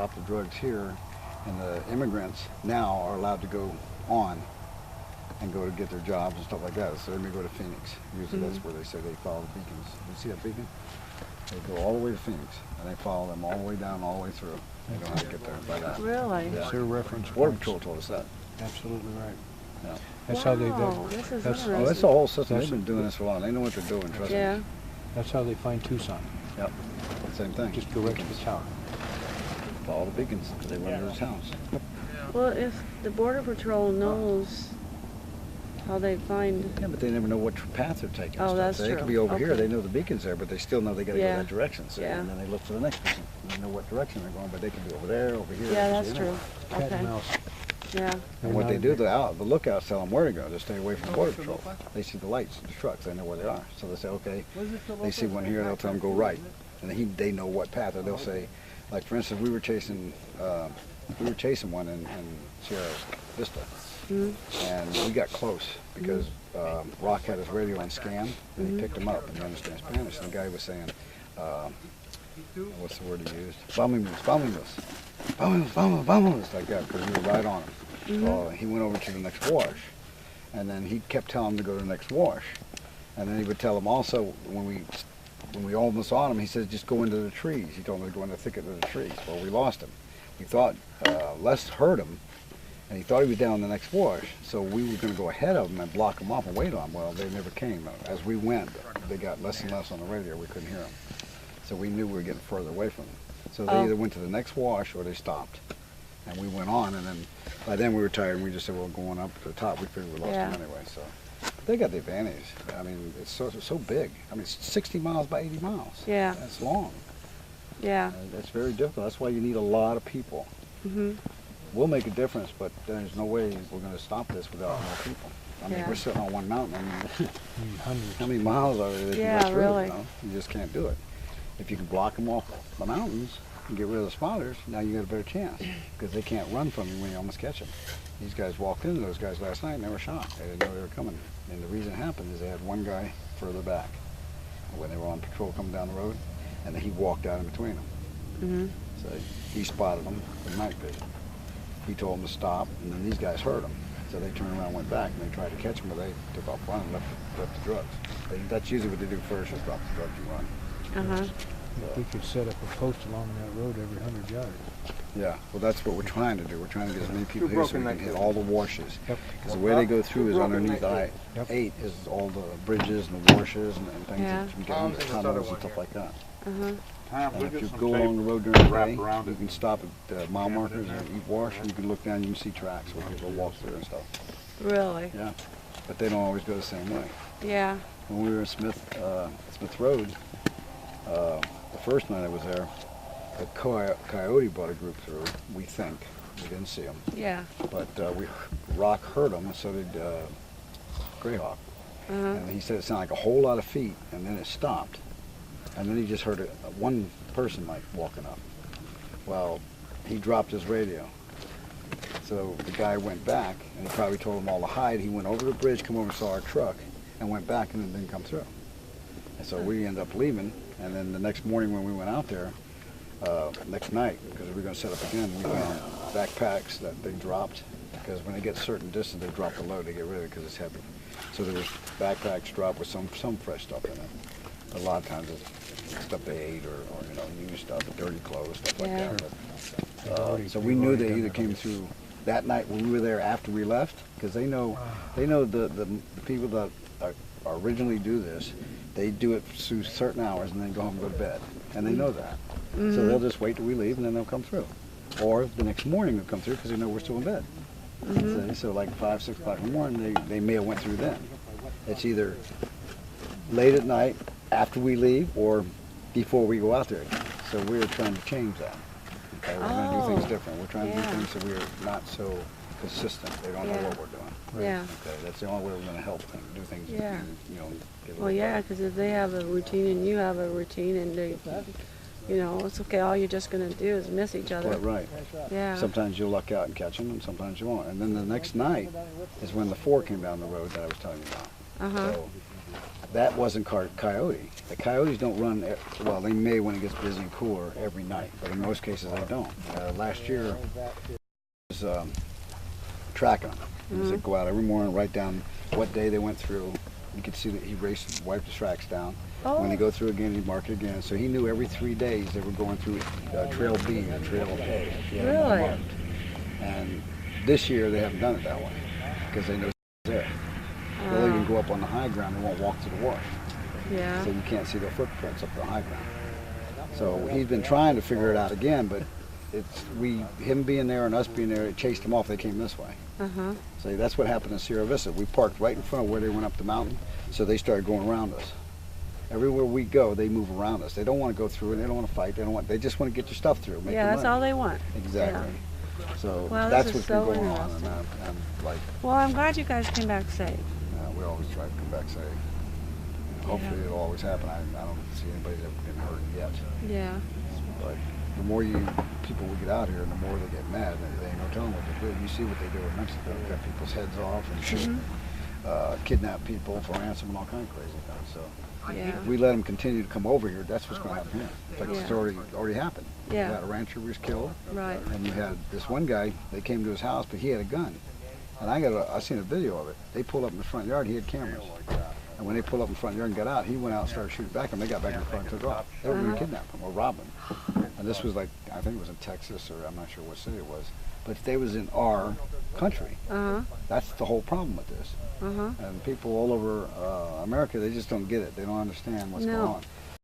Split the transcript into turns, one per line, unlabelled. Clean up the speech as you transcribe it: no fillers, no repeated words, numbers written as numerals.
drop the drugs here, and the immigrants now are allowed to go on and go to get their jobs and stuff like that. So they may go to Phoenix. Usually that's where they say they follow the beacons. You see that beacon? They go all the way to Phoenix, and they follow them all the way down, all the way through. They don't have to get there by that.
Really?
Yeah.
Their reference
Border
points.
Patrol told us that.
Absolutely right.
Yeah.
That's how they
Wow,
do.
this is
That's-
interesting.
Oh, that's the whole system. They've been doing this for a long. They know what they're doing, trust
Yeah.
me.
That's how they find Tucson.
Yep. Same thing.
Just go right to the tower.
Follow the beacons, because they run to the towns.
Well, if the Border Patrol knows how they find...
Yeah, but they never know what path they're taking.
Oh,
stuff.
that's
They
true.
could be over here.
Okay.
They know the beacon's there, but they still know they got to
Yeah.
go that direction. So,
Yeah.
and then they look for the next beacon. They know what direction they're going, but they could be over there, over here.
Yeah,
over
that's
here.
true.
Cat and
Okay.
mouse.
Yeah.
And what they do, the lookouts tell them where to go. They stay away from Border Patrol. They see the lights, the trucks. They know where they are. So they say, okay, they see one here. They'll tell them go right, and they know what path. Or they'll say, like for instance, we were chasing one in Sierra Vista, and we got close because Rock had his radio on scan, and he picked him up, and he understands Spanish. And the guy was saying, what's the word he used? Vámonos, vámonos. Vámonos, vámonos, vámonos, like that, because we were right on him. So he went over to the next wash, and then he kept telling him to go to the next wash. And then he would tell him also, when we almost on him, he said, just go into the trees. He told him to go in the thicket of the trees. Well, we lost him. We thought Les heard him, and he thought he was down the next wash, so we were going to go ahead of him and block him off and wait on him. Well, they never came. As we went, they got less and less on the radio. We couldn't hear them. So we knew we were getting further away from them. So they either went to the next wash or they stopped. And we went on, and then by then we were tired, and we just said, well, going up to the top, we figured we lost them anyway. So they got the advantage. I mean, it's so big. I mean, it's 60 miles by 80 miles.
Yeah.
That's long.
Yeah.
That's very difficult. That's why you need a lot of people. We'll make a difference, but there's no way we're going to stop this without more people. I mean,
Yeah.
we're sitting on one mountain. I mean,
Hundreds.
how many miles are there that you
Yeah,
go through?
really.
You know? You just can't do it. If you can block them off the mountains and get rid of the spotters, now you got a better chance because they can't run from you when you almost catch them. These guys walked into those guys last night and they were shot. They didn't know they were coming. And the reason it happened is they had one guy further back when they were on patrol coming down the road, and then he walked out in between them. So he spotted them with night vision. He told them to stop, and then these guys heard him. So they turned around and went back, and they tried to catch him, but they took off running and left the drugs. That's usually what they do first, is drop the drugs and run.
If we could set up a post along that road every 100 yards.
Yeah, well, that's what we're trying to do. We're trying to get as many people here so we can hit all the washes.
Yep.
Because the way they go through is underneath I-8 is all the bridges and the washes and things that you get into tunnels and stuff like that. And if you go along the road during the day, you can stop at mile markers and eat wash, and you can look down and you can see tracks where people walk through and stuff.
Really?
Yeah, but they don't always go the same way.
Yeah.
When we were in Smith Road, the first night I was there, a coyote brought a group through, we think. We didn't see them.
Yeah.
But Rock heard them, and so did Greyhawk. And he said it sounded like a whole lot of feet, and then it stopped. And then he just heard one person like walking up. Well, he dropped his radio. So the guy went back, and he probably told them all to hide. He went over the bridge, come over and saw our truck, and went back and then didn't come through. And so we ended up leaving, and then the next morning when we went out there, next night, because we were going to set up again, we found backpacks that they dropped, because when they get a certain distance, they drop the load, they get rid of it because it's heavy. So there was backpacks dropped with some fresh stuff in it. A lot of times it's stuff they ate or you know, used stuff, dirty clothes, stuff like that. But, so we knew they either came through that night when we were there after we left, because they know the people that originally do this, they do it through certain hours and then go home and go to bed, and they know that. So they'll just wait till we leave and then they'll come through, or the next morning they'll come through because they know we're still in bed. So like 5, 6 o'clock in the morning, they may have went through then. It's either late at night after we leave or before we go out there again. So we're trying to change that. Okay, we're going to do things different. We're trying to do things so we're not so consistent. They don't know what we're doing.
Yeah.
Okay, that's the only way we're going to help them do things.
Yeah.
You know, get a
Well,
little
yeah,
better.
because if they have a routine and you have a routine and they, you know, it's okay, all you're just going to do is miss each other.
Right.
Yeah.
Sometimes you'll luck out and catch them, and sometimes you won't. And then the next night is when the 4 came down the road that I was telling you about. So that wasn't coyote. The coyotes don't run, well, they may when it gets busy and cooler every night, but in most cases they don't. Last year, was tracking them. He said go out every morning, write down what day they went through. You could see that he raced, wiped his tracks down.
Oh.
When they go through again, he'd mark it again. So he knew every 3 days they were going through Trail B or Trail A. He had them all
Really?
marked. And this year they haven't done it that way because they know it's there. They'll even go up on the high ground. They won't walk to the wash.
Yeah.
So you can't see their footprints up the high ground. So he's been trying to figure it out again, but him being there and us being there, it chased them off. They came this way.
Uh-huh.
So that's what happened in Sierra Vista. We parked right in front of where they went up the mountain, so they started going around us. Everywhere we go, they move around us. They don't want to go through, and they don't want to fight. They just want to get their stuff through. Make
Yeah,
their
that's
money.
all they want.
Exactly. So
Well,
that's
this is
what's been
so
going on, and
interesting.
I'm like,
Well, I'm glad you guys came back safe.
we always try to come back safe. And hopefully it'll always happen. I don't see anybody that's been hurt yet.
Yeah.
But the more people we get out here, the more they get mad. They ain't no telling what they do. You see what they do in Mexico. They cut people's heads off and kidnap people for ransom and all kinds of crazy things. So
Yeah.
if we let them continue to come over here, that's what's going to happen here. In fact, it's already happened.
Yeah.
You had a rancher who was killed,
Right.
and you had this one guy. They came to his house, but he had a gun. And I seen a video of it. They pulled up in the front yard. He had cameras. And when they pulled up in the front yard and got out, he went out and started shooting back, and they got back in the front and took off. They were going to kidnap him or rob him. And this was like, I think it was in Texas, or I'm not sure what city it was. But they was in our country.
Uh-huh.
That's the whole problem with this.
Uh-huh.
And people all over America, they just don't get it. They don't understand what's
No.
going on.